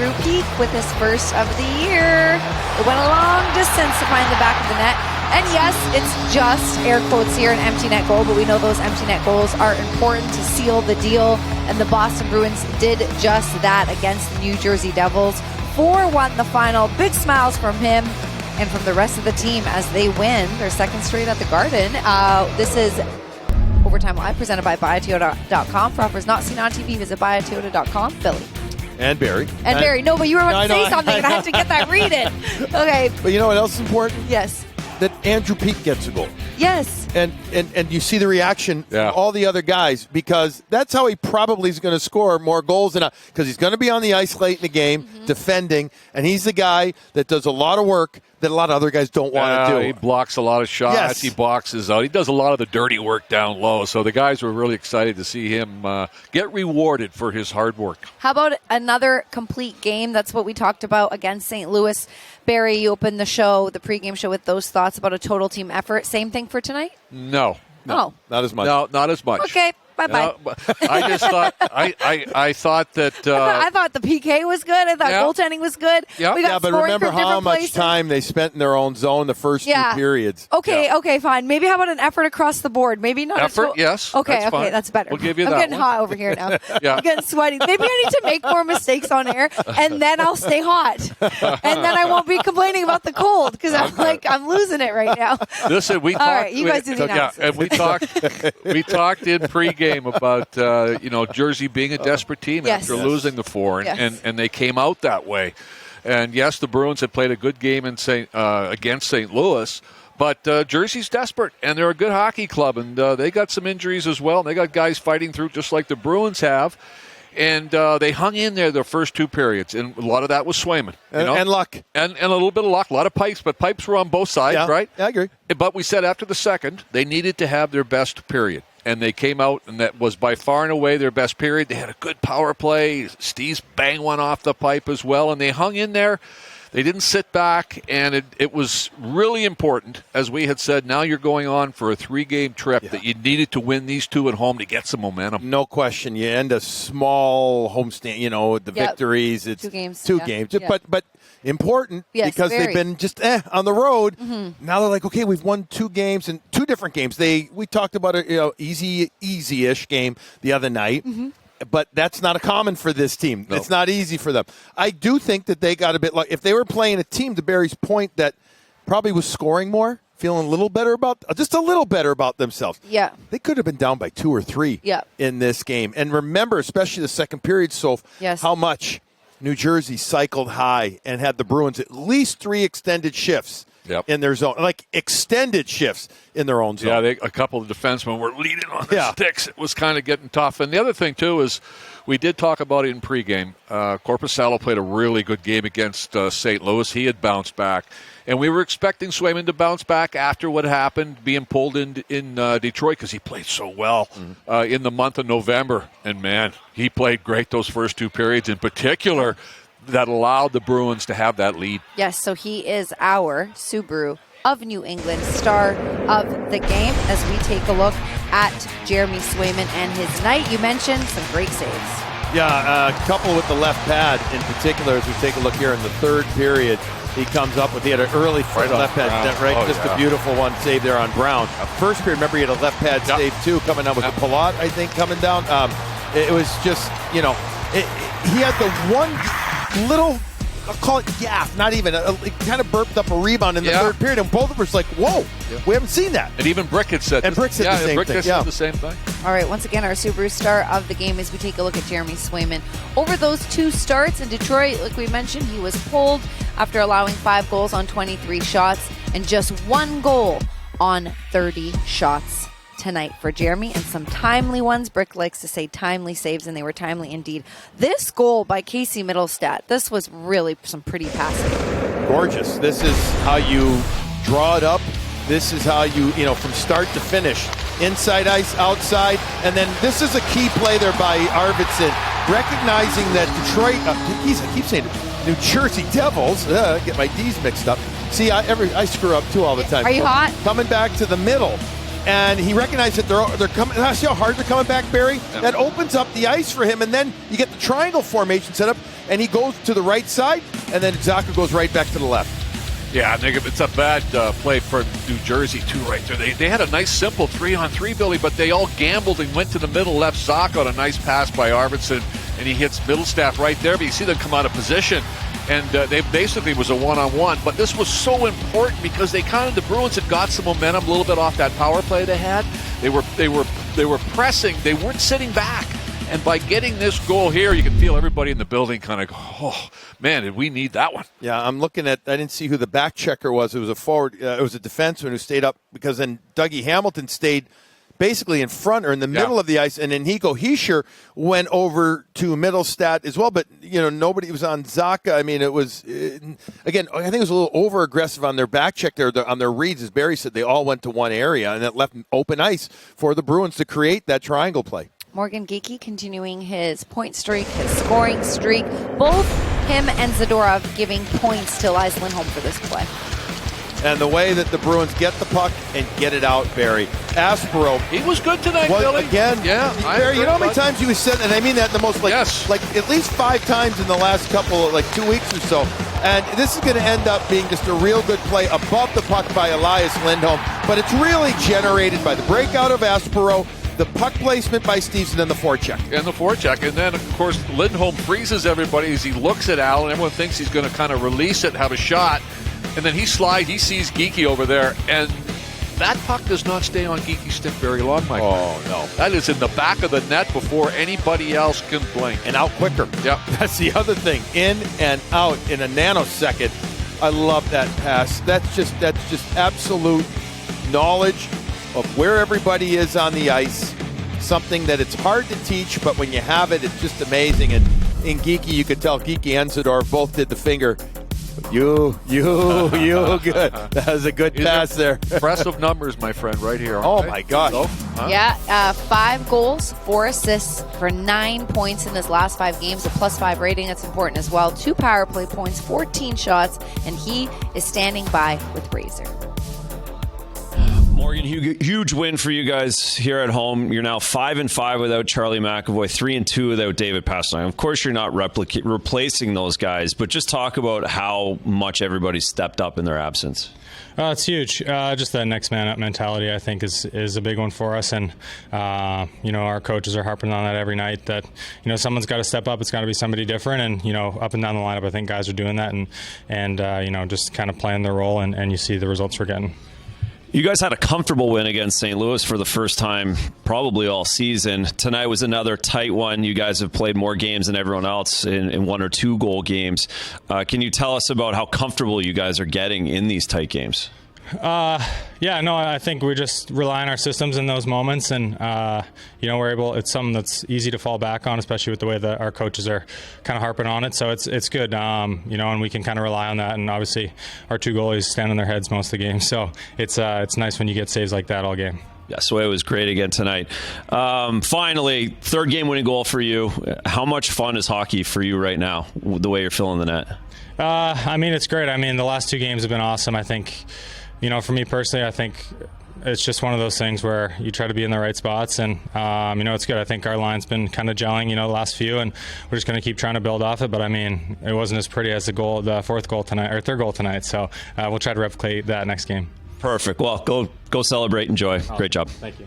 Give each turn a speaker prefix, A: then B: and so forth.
A: Andrew Peeke with his first of the year. It went a long distance to find the back of the net. And yes, it's just, air quotes here, an empty net goal, but we know those empty net goals are important to seal the deal. And the Boston Bruins did just that against the New Jersey Devils. 4-1 the final. Big smiles from him and from the rest of the team as they win their second straight at the Garden. This is Overtime Live, presented by BuyAToyota.com. For offers not seen on TV, visit BuyAToyota.com. Billy.
B: And Barry.
A: And Barry. No, but you were about to say something, and I had to get that read in. Okay.
B: But you know what else is important?
A: Yes.
B: That Andrew Peeke gets a goal.
A: Yes.
B: And you see the reaction of all the other guys, because that's how he probably is going to score more goals because he's going to be on the ice late in the game, defending, and he's the guy that does a lot of work that a lot of other guys don't want to do.
C: He blocks a lot of shots.
B: Yes.
C: He boxes out. He does a lot of the dirty work down low. So the guys were really excited to see him get rewarded for his hard work.
A: How about another complete game? That's what we talked about against St. Louis. Barry, you opened the pregame show with those thoughts about a total team effort. Same thing for tonight?
C: No.
A: Oh.
B: Not as much.
C: No, not as much.
A: Okay. Bye-bye.
C: I just thought I thought that
A: I thought the PK was good. I thought goaltending was good.
C: Yeah.
A: We got
B: but
A: scoring
B: remember
A: from
B: how
A: different
B: much
A: places.
B: time they spent in their own zone the first two periods.
A: Okay, fine. Maybe how about an effort across the board? Maybe not
C: effort. Yes.
A: Okay,
C: that's fine.
A: That's better.
C: We'll give you
A: I'm
C: that
A: getting
C: one.
A: hot over here now.
C: Yeah.
A: I'm getting sweaty. Maybe I need to make more mistakes on air, and then I'll stay hot, and then I won't be complaining about the cold because I'm losing it right now.
C: Listen, we talked.
A: All right, you guys do the analysis.
C: And we talked in pregame about Jersey being a desperate team after losing the 4, and they came out that way. And yes, the Bruins had played a good game against St. Louis, but Jersey's desperate, and they're a good hockey club, and they got some injuries as well. And they got guys fighting through just like the Bruins have. And they hung in there the first two periods, and a lot of that was Swayman.
B: And luck.
C: And a little bit of luck, a lot of pipes, but pipes were on both sides, right?
B: Yeah, I agree.
C: But we said after the second, they needed to have their best period. And they came out, and that was by far and away their best period. They had a good power play. Steve's bang one off the pipe as well, and they hung in there. They didn't sit back, and it was really important, as we had said. Now you're going on for a 3-game trip that you needed to win these 2 at home to get some momentum.
B: No question. You end a small homestand, the victories. It's
A: 2 games.
B: 2 games.
A: Yeah.
B: But important because they've been just on the road. Mm-hmm. Now they're like, okay, we've won 2 games and 2 different games. We talked about a easy-ish game the other night. Mm-hmm. But that's not a common for this team. No. It's not easy for them. I do think that they got a bit like, if they were playing a team, to Barry's point, that probably was scoring more, feeling a little better about themselves.
A: Yeah.
B: They could have been down by 2 or 3 in this game. And remember, especially the second period, Soph, how much New Jersey cycled high and had the Bruins at least 3 extended shifts in their zone, like extended shifts in their own zone.
C: Yeah, a couple of defensemen were leading on their sticks. It was kind of getting tough. And the other thing, too, is we did talk about it in pregame. Corpusalo played a really good game against St. Louis. He had bounced back. And we were expecting Swayman to bounce back after what happened, being pulled in Detroit, because he played so well in the month of November. And, man, he played great those first 2 periods in particular. That allowed the Bruins to have that lead.
A: Yes, so he is our Subaru of New England star of the game as we take a look at Jeremy Swayman and his night. You mentioned some great saves.
B: Yeah, a couple with the left pad in particular as we take a look here in the third period. He comes up with, he had an early left pad, right? Just a beautiful one save there on Brown. First period, remember he had a left pad save too, coming down with the Palat, I think, coming down. It was just, he had the one little, I'll call it gaff, not even, it kind of burped up a rebound in the third period, and both of us like, whoa, we haven't seen that.
C: And even Brick had said
B: the same thing.
A: All right, once again, our Subaru star of the game as we take a look at Jeremy Swayman. Over those 2 starts in Detroit, like we mentioned, he was pulled after allowing 5 goals on 23 shots and just 1 goal on 30 shots tonight for Jeremy, and some timely ones. Brick likes to say timely saves, and they were timely indeed. This goal by Casey Middlestat, this was really some pretty passing.
B: Gorgeous. This is how you draw it up. This is how you, from start to finish. Inside ice, outside, and then this is a key play there by Arvidsson, recognizing that Detroit, I keep saying New Jersey Devils, get my D's mixed up. See, I screw up too all the time.
A: Are you hot?
B: Coming back to the middle. And he recognized that they're coming. See how hard they're coming back, Barry? Yeah. That opens up the ice for him, and then you get the triangle formation set up, and he goes to the right side, and then Zacha goes right back to the left.
C: Yeah, it's a bad play for New Jersey, too, right there. They had a nice, simple 3-on-3, Billy, but they all gambled and went to the middle, left Zacha on a nice pass by Arvidsson, and he hits Middlestaff right there. But you see them come out of position, and they basically was a one-on-one. But this was so important because the Bruins had got some momentum a little bit off that power play they had. They were pressing. They weren't sitting back. And by getting this goal here, you can feel everybody in the building kind of go, oh, man, did we need that one?
B: Yeah, I'm looking at, I didn't see who the back checker was. It was a forward, it was a defenseman who stayed up because then Dougie Hamilton stayed basically in front or in the middle of the ice, and then Nico Hischier went over to Middlestat as well. But, nobody was on Zacha. I mean, it was, again, I think it was a little over-aggressive on their back check there, on their reads. As Barry said, they all went to one area, and that left open ice for the Bruins to create that triangle play.
A: Morgan Geekie continuing his point streak, his scoring streak. Both him and Zadorov giving points to Elias Lindholm for this play.
B: And the way that the Bruins get the puck and get it out, Barry. Aspero.
C: He was good tonight, Billy.
B: Again,
C: yeah.
B: Barry, you know how many times you said, and I mean that the most, like at least 5 times in the last couple, 2 weeks or so. And this is going to end up being just a real good play above the puck by Elias Lindholm. But it's really generated by the breakout of Aspero, the puck placement by Stevenson, and the forecheck.
C: And the forecheck. And then, of course, Lindholm freezes everybody as he looks at Al, and everyone thinks he's going to kind of release it, have a shot. And then he sees Geekie over there, and that puck does not stay on Geekie's stick very long, Mike.
B: Oh, no.
C: That is in the back of the net before anybody else can blink.
B: And out quicker.
C: Yep.
B: That's the other thing. In and out in a nanosecond. I love that pass. That's just absolute knowledge of where everybody is on the ice. Something that it's hard to teach, but when you have it, it's just amazing. And in Geekie, you could tell Geekie and Zadorov both did the finger. You good. That was a good pass there.
C: Impressive numbers, my friend, right here.
B: Oh, my gosh.
C: So,
A: Yeah, 5 goals, 4 assists for 9 points in his last 5 games. A +5 rating, that's important as well. 2 power play points, 14 shots, and he is standing by with Razor.
D: Morgan, huge win for you guys here at home. You're now 5-5 without Charlie McAvoy, 3-2 without David Pastrnak. Of course, you're not replacing those guys, but just talk about how much everybody stepped up in their absence.
E: It's huge. Just that next man up mentality, I think, is a big one for us. And, our coaches are harping on that every night that, someone's got to step up. It's got to be somebody different. And, up and down the lineup, I think guys are doing that and just kind of playing their role. And you see the results we're getting.
D: You guys had a comfortable win against St. Louis for the first time probably all season. Tonight was another tight one. You guys have played more games than everyone else in 1 or 2 goal games. Can you tell us about how comfortable you guys are getting in these tight games?
E: I think we just rely on our systems in those moments, and we're able. It's something that's easy to fall back on, especially with the way that our coaches are kind of harping on it. So it's good, and we can kind of rely on that. And obviously, our 2 goalies stand on their heads most of the game, so it's nice when you get saves like that all game.
D: Yeah, so it was great again tonight. Finally, 3rd game winning goal for you. How much fun is hockey for you right now, the way you're filling the net?
E: It's great. The last 2 games have been awesome. I think. For me personally, I think it's just one of those things where you try to be in the right spots, and it's good. I think our line's been kind of gelling, the last few, and we're just going to keep trying to build off it. But it wasn't as pretty as the 4th goal tonight or 3rd goal tonight. So we'll try to replicate that next game.
D: Perfect. Well, go celebrate, enjoy. Great job.
E: Thank you.